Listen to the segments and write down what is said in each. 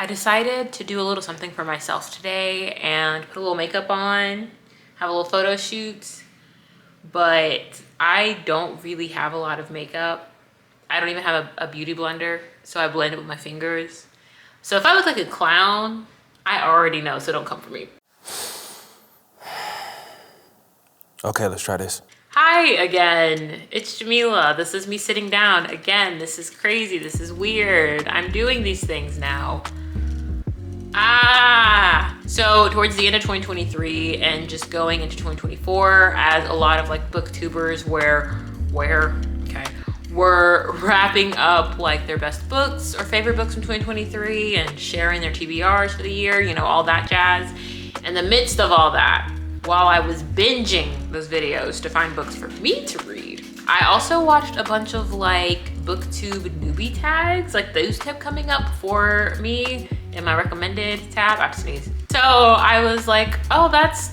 I decided to do a little something for myself today and put a little makeup on, have a little photo shoot, but I don't really have a lot of makeup. I don't even have a beauty blender, so I blend it with my fingers. So if I look like a clown, I already know, so don't come for me. Okay, let's try this. Hi again, it's Jamila. This is me sitting down. Again, this is crazy, this is weird. I'm doing these things now. So towards the end of 2023 and just going into 2024, as a lot of like booktubers were wrapping up like their best books or favorite books from 2023 and sharing their TBRs for the year, you know, all that jazz. In the midst of all that, while I was binging those videos to find books for me to read, I also watched a bunch of like booktube newbie tags, like those kept coming up for me in my recommended tab. I sneezed. So I was like, oh, that's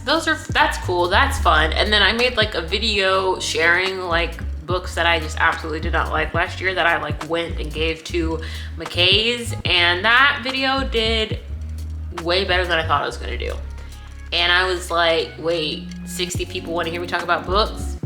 cool, that's fun. And then I made like a video sharing like books that I just absolutely did not like last year that I like went and gave to McKay's, and that video did way better than I thought it was gonna do. And I was like, wait, 60 people want to hear me talk about books?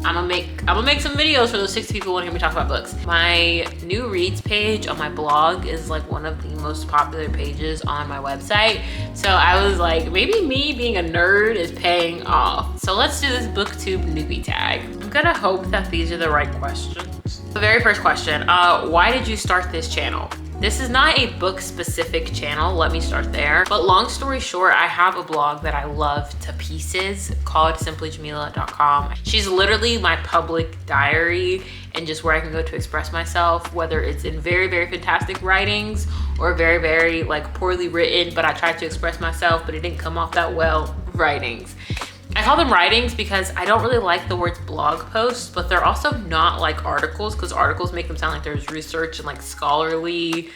I'm gonna make some videos for those 60 people who want to hear me talk about books. My new reads page on my blog is like one of the most popular pages on my website. So I was like, maybe me being a nerd is paying off. So let's do this booktube newbie tag. I'm gonna hope that these are the right questions. The very first question, why did you start this channel? This is not a book specific channel, let me start there. But long story short, I have a blog that I love to pieces called simplyjamila.com. She's literally my public diary and just where I can go to express myself, whether it's in very, very fantastic writings or very, very like poorly written, but I tried to express myself, but it didn't come off that well, writings. I call them writings because I don't really like the words blog posts, but they're also not like articles, because articles make them sound like there's research and like scholarly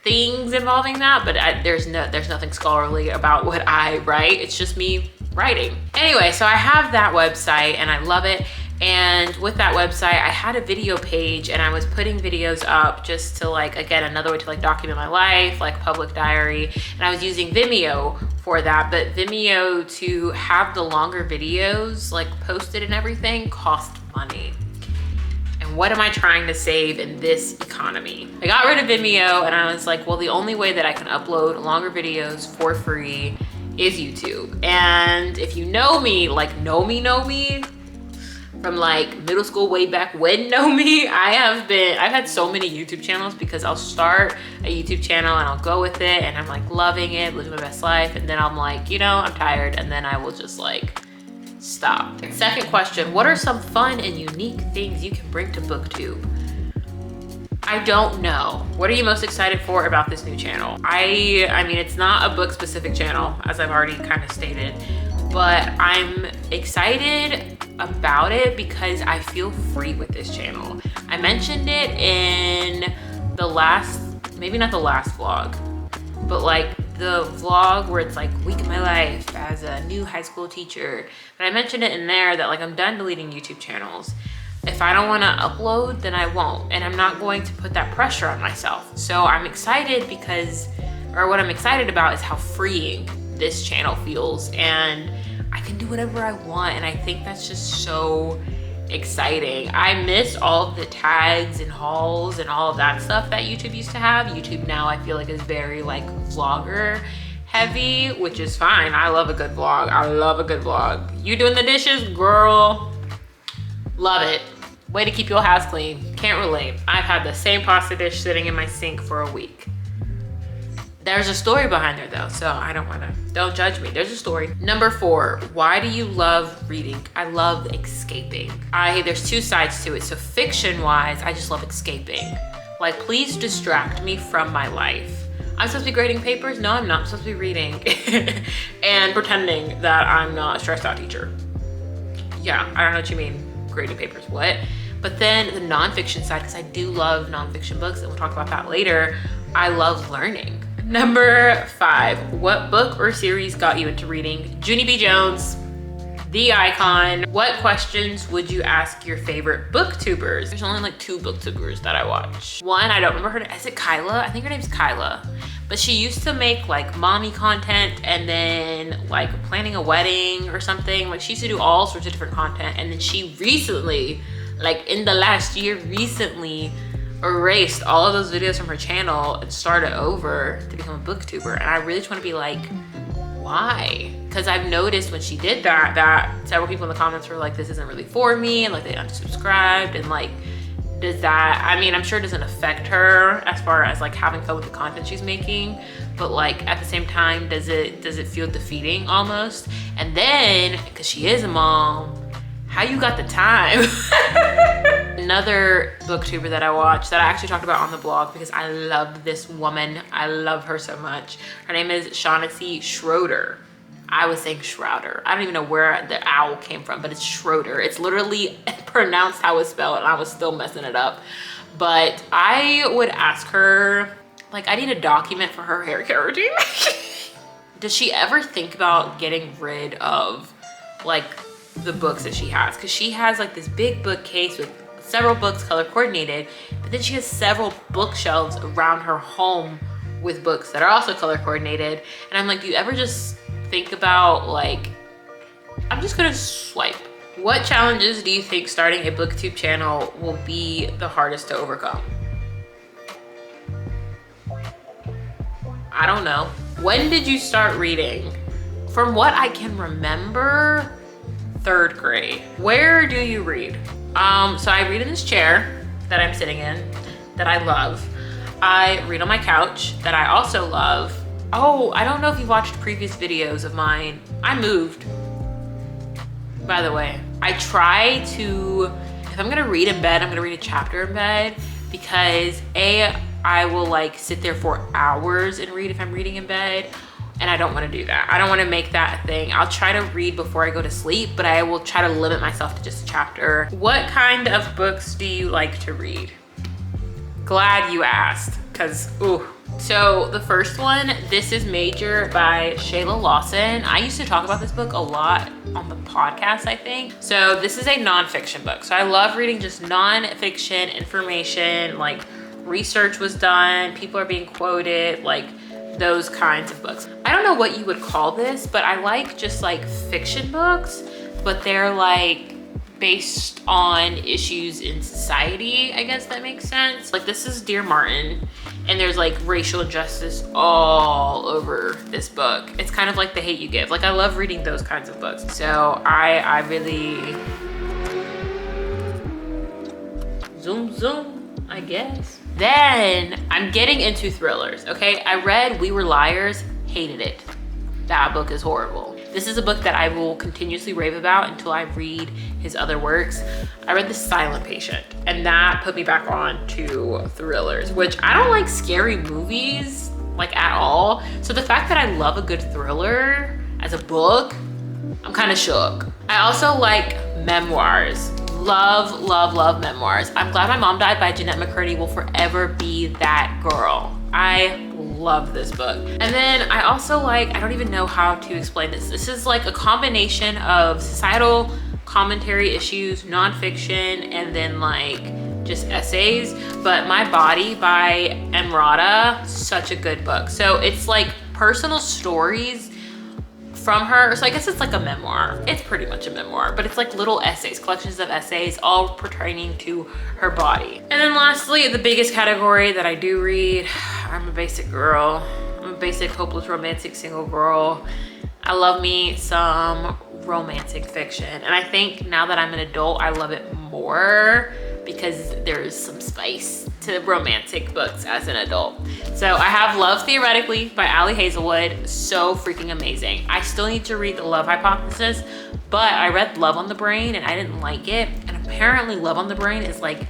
things involving that, but there's nothing scholarly about what I write. It's just me writing. Anyway, so I have that website and I love it. And with that website, I had a video page and I was putting videos up just to like, again, another way to like document my life, like public diary. And I was using Vimeo for that, but Vimeo to have the longer videos like posted and everything cost money. And what am I trying to save in this economy? I got rid of Vimeo and I was like, well, the only way that I can upload longer videos for free is YouTube. And if you know me, like know me, from like middle school way back when, know me, I've had so many YouTube channels because I'll start a YouTube channel and I'll go with it and I'm like loving it, living my best life, and then I'm like, you know, I'm tired, and then I will just like stop. Second question, what are some fun and unique things you can bring to Booktube? I don't know. What are you most excited for about this new channel? I mean, it's not a book specific channel, as I've already kind of stated, but I'm excited about it because I feel free with this channel. I mentioned it in the last, maybe not the last vlog, but like the vlog where it's like week of my life as a new high school teacher. But I mentioned it in there that like I'm done deleting YouTube channels. If I don't want to upload, then I won't, and I'm not going to put that pressure on myself. So I'm excited because, or what I'm excited about is how freeing this channel feels, and I can do whatever I want, and I think that's just so exciting. I miss all of the tags and hauls and all of that stuff that YouTube used to have. YouTube now I feel like is very like vlogger heavy, which is fine. I love a good vlog. I love a good vlog. You doing the dishes, girl? Love it. Way to keep your house clean. Can't relate. I've had the same pasta dish sitting in my sink for a week. There's a story behind there though, so don't judge me. There's a story. Number 4, why do you love reading? I love escaping. There's two sides to it. So fiction wise, I just love escaping. Like, please distract me from my life. I'm supposed to be grading papers? No, I'm not. I'm supposed to be reading and pretending that I'm not a stressed out teacher. Yeah, I don't know what you mean, grading papers, what? But then the nonfiction side, because I do love nonfiction books, and we'll talk about that later, I love learning. Number 5, what book or series got you into reading? Junie B. Jones, the icon. What questions would you ask your favorite booktubers? There's only like 2 booktubers that I watch. One, I don't remember her name. Is it Kyla? I think her name's Kyla. but she used to make like mommy content and then like planning a wedding or something. Like she used to do all sorts of different content, and then she recently, like in the last year, recently erased all of those videos from her channel and started over to become a booktuber. And I really just want to be like, why? Because I've noticed when she did that several people in the comments were like, this isn't really for me, and like they unsubscribed. And like, does that, I mean, I'm sure it doesn't affect her as far as like having fun with the content she's making, but like at the same time, does it feel defeating almost? And then, because she is a mom, how you got the time? Another booktuber that I watched that I actually talked about on the blog because I love this woman. I love her so much. Her name is Shaughnessy Schroeder. I was saying Schroeder. I don't even know where the owl came from, but it's Schroeder. It's literally pronounced how it's spelled, and I was still messing it up. But I would ask her, like, I need a document for her hair keratin. Does she ever think about getting rid of like the books that she has? Because she has like this big bookcase with several books color coordinated, but then she has several bookshelves around her home with books that are also color coordinated. And I'm like, do you ever just think about like, I'm just gonna swipe? What challenges do you think starting a booktube channel will be the hardest to overcome? I don't know. When did you start reading? From what I can remember, 3rd grade. Where do you read? So I read in this chair that I'm sitting in that I love. I read on my couch that I also love. Oh, I don't know if you've watched previous videos of mine. I moved, by the way. I try to, if I'm gonna read in bed, I'm gonna read a chapter in bed because I will like sit there for hours and read if I'm reading in bed. And I don't want to do that. I don't want to make that a thing. I'll try to read before I go to sleep, but I will try to limit myself to just a chapter. What kind of books do you like to read? Glad you asked, because ooh. So the first one, This Is Major by Shayla Lawson. I used to talk about this book a lot on the podcast, I think. So this is a nonfiction book. So I love reading just nonfiction information, like research was done, people are being quoted, like those kinds of books. I don't know what you would call this, but I like just like fiction books, but they're like based on issues in society, I guess that makes sense. Like this is Dear Martin, and there's like racial injustice all over this book. It's kind of like The Hate U Give. Like I love reading those kinds of books. So I really, zoom, I guess. Then I'm getting into thrillers, okay? I read We Were Liars, hated it. That book is horrible. This is a book that I will continuously rave about until I read his other works. I read The Silent Patient, and that put me back on to thrillers, which I don't like scary movies, like at all. So the fact that I love a good thriller as a book, I'm kind of shook. I also like memoirs. Love memoirs. I'm Glad My Mom Died by Jeanette McCurdy will forever be that girl. I love this book. And then I also like, I don't even know how to explain this. This is like a combination of societal commentary issues, nonfiction, and then like just essays. But My Body by Emrata, such a good book. So it's like personal stories from her. So I guess it's like a memoir. It's pretty much a memoir, but it's like little essays, collections of essays, all pertaining to her body. And then lastly, the biggest category that I do read, I'm a basic girl. I'm a basic hopeless romantic single girl. I love me some romantic fiction. And I think now that I'm an adult, I love it more because there's some spice to romantic books as an adult. So I have Love Theoretically by Ali Hazelwood, so freaking amazing. I still need to read The Love Hypothesis, but I read Love on the Brain and I didn't like it. And apparently Love on the Brain is like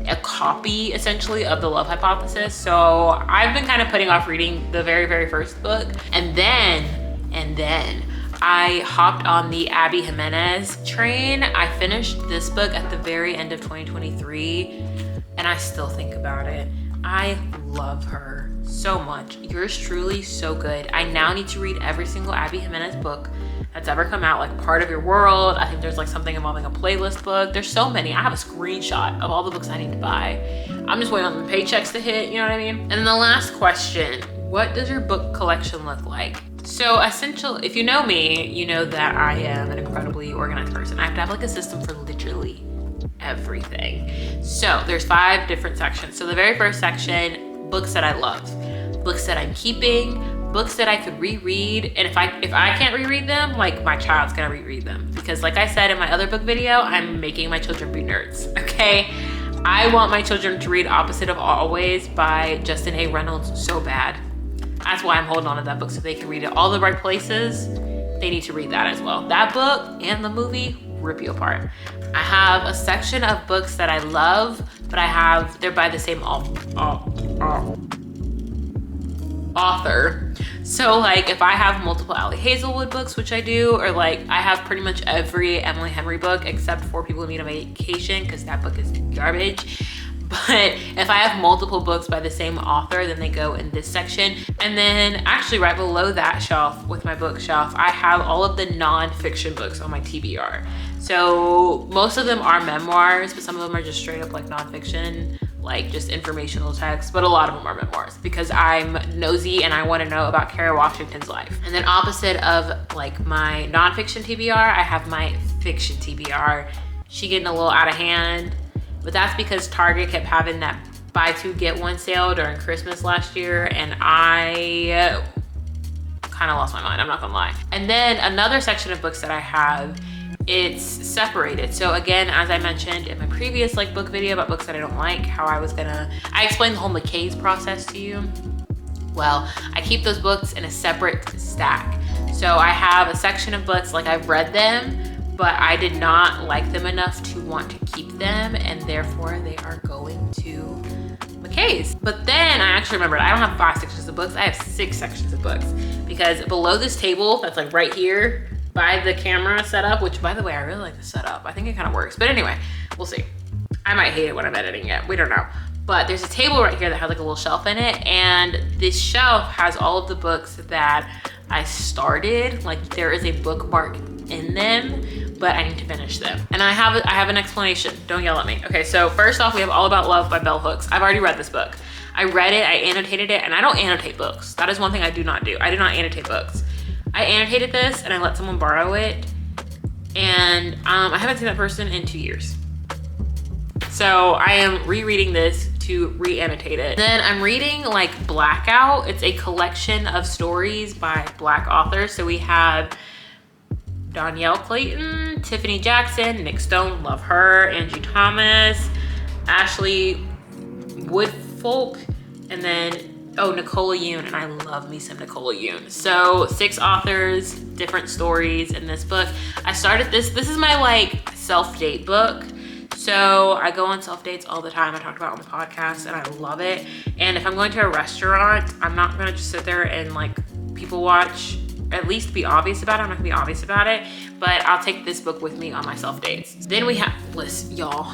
a copy essentially of The Love Hypothesis. So I've been kind of putting off reading the very first book. And then I hopped on the Abby Jimenez train. I finished this book at the very end of 2023 and I still think about it. I love her so much. Yours Truly, so good. I now need to read every single Abby Jimenez book that's ever come out, like Part of Your World. I think there's like something involving a playlist book. There's so many. I have a screenshot of all the books I need to buy. I'm just waiting on the paychecks to hit, you know what I mean? And then the last question, What does your book collection look like? So if you know me, you know that I am an incredibly organized person. I have to have like a system for literally everything. So there's 5 different sections. So the very first section, books that I love, books that I'm keeping, books that I could reread. And if I can't reread them, like my child's gonna reread them. Because like I said in my other book video, I'm making my children be nerds, okay? I want my children to read Opposite of Always by Justin A. Reynolds so bad. That's why I'm holding on to that book, so they can read it all the right places. They need to read that as well. That book and the movie rip you apart. I have a section of books that I love, but they're by the same author. So like if I have multiple Ali Hazelwood books, which I do, or like I have pretty much every Emily Henry book except for People Who Need a Vacation, because that book is garbage. But if I have multiple books by the same author, then they go in this section. And then actually right below that shelf with my bookshelf, I have all of the non-fiction books on my TBR. So most of them are memoirs, but some of them are just straight up like non-fiction, like just informational text, but a lot of them are memoirs because I'm nosy and I want to know about Kerry Washington's life. And then opposite of like my non-fiction TBR, I have my fiction TBR. She getting a little out of hand, but that's because Target kept having that buy 2 get 1 sale during Christmas last year, and I kind of lost my mind, I'm not gonna lie. And then another section of books that I have, it's separated. So again, as I mentioned in my previous like book video about books that I don't like, I explained the whole McKay's process to you. Well, I keep those books in a separate stack. So I have a section of books like I've read them, but I did not like them enough to want to keep them, and therefore they are going to McKay's. But then I actually remembered I don't have 5 sections of books, I have 6 sections of books, because below this table that's like right here by the camera setup, which by the way, I really like the setup. I think it kind of works, but anyway, we'll see. I might hate it when I'm editing it, we don't know. But there's a table right here that has like a little shelf in it, and this shelf has all of the books that I started, like there is a bookmark in them, but I need to finish them. And I have an explanation, don't yell at me. Okay, so first off, we have All About Love by Bell Hooks. I've already read this book. I read it, I annotated it, and I don't annotate books. That is one thing I do not do. I do not annotate books. I annotated this and I let someone borrow it, and I haven't seen that person in 2 years. So I am rereading this to re-annotate it. Then I'm reading like Blackout. It's a collection of stories by Black authors. So we have Danielle Clayton, Tiffany Jackson, Nick Stone, love her, Angie Thomas, Ashley Woodfolk, and then Nicola Yoon, and I love me some Nicola Yoon. So 6 authors, different stories in this book. I started this is my like self-date book. So I go on self-dates all the time. I talked about it on the podcast and I love it. And if I'm going to a restaurant, I'm not gonna just sit there and like people watch, at least be obvious about it. I'm not gonna be obvious about it, but I'll take this book with me on my self-dates. Then we have, listen, y'all,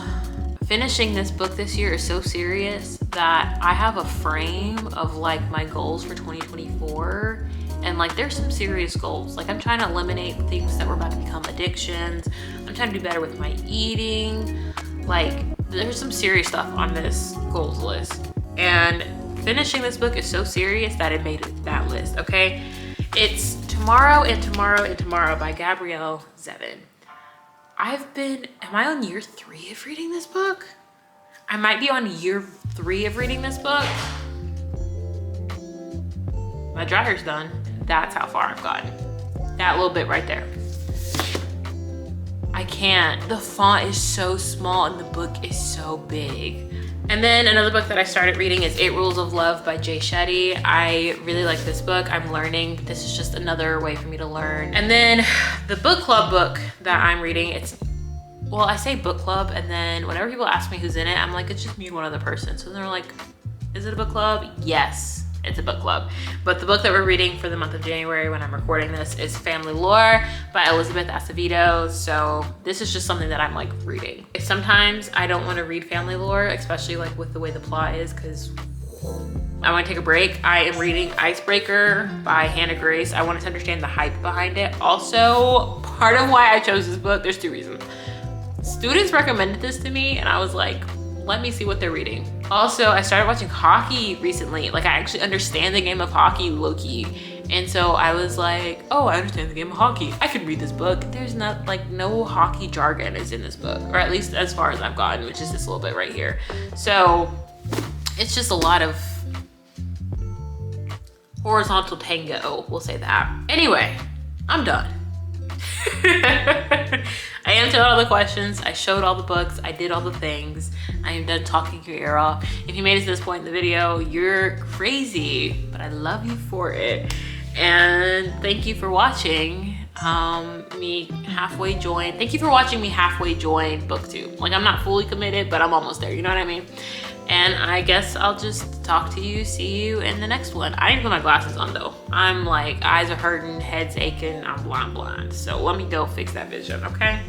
finishing this book this year is so serious that I have a frame of like my goals for 2024. And like, there's some serious goals. Like I'm trying to eliminate things that were about to become addictions. I'm trying to do better with my eating. Like there's some serious stuff on this goals list. And finishing this book is so serious that it made that list, okay? It's Tomorrow and Tomorrow and Tomorrow by Gabrielle Zevin. Am I on year 3 of reading this book? I might be on year 3 of reading this book. My dryer's done. That's how far I've gotten. That little bit right there. I can't. The font is so small and the book is so big. And then another book that I started reading is 8 Rules of Love by Jay Shetty. I really like this book. I'm learning. This is just another way for me to learn. And then the book club book that I'm reading, well, I say book club, and then whenever people ask me who's in it, I'm like, it's just me and one other person. So they're like, is it a book club? Yes, it's a book club. But the book that we're reading for the month of January when I'm recording this is Family Lore by Elizabeth Acevedo. So this is just something that I'm like reading. Sometimes I don't want to read Family Lore, especially like with the way the plot is, because I want to take a break. I am reading Icebreaker by Hannah Grace. I wanted to understand the hype behind it. Also, part of why I chose this book, there's 2 reasons. Students recommended this to me and I was like, let me see what they're reading. Also, I started watching hockey recently. Like, I actually understand the game of hockey, low-key. And so I was like, oh, I understand the game of hockey. I could read this book. There's not, like, no hockey jargon is in this book, or at least as far as I've gotten, which is this little bit right here. So it's just a lot of horizontal tango, we'll say that. Anyway, I'm done. I answered all the questions. I showed all the books. I did all the things. I am done talking your ear off. If you made it to this point in the video, you're crazy, but I love you for it. And thank you for watching me halfway join. Thank you for watching me halfway join Booktube. Like, I'm not fully committed, but I'm almost there. You know what I mean? And I guess I'll just talk to you, see you in the next one. I need to put my glasses on though. I'm like, eyes are hurting, head's aching, I'm blind. So let me go fix that vision, okay?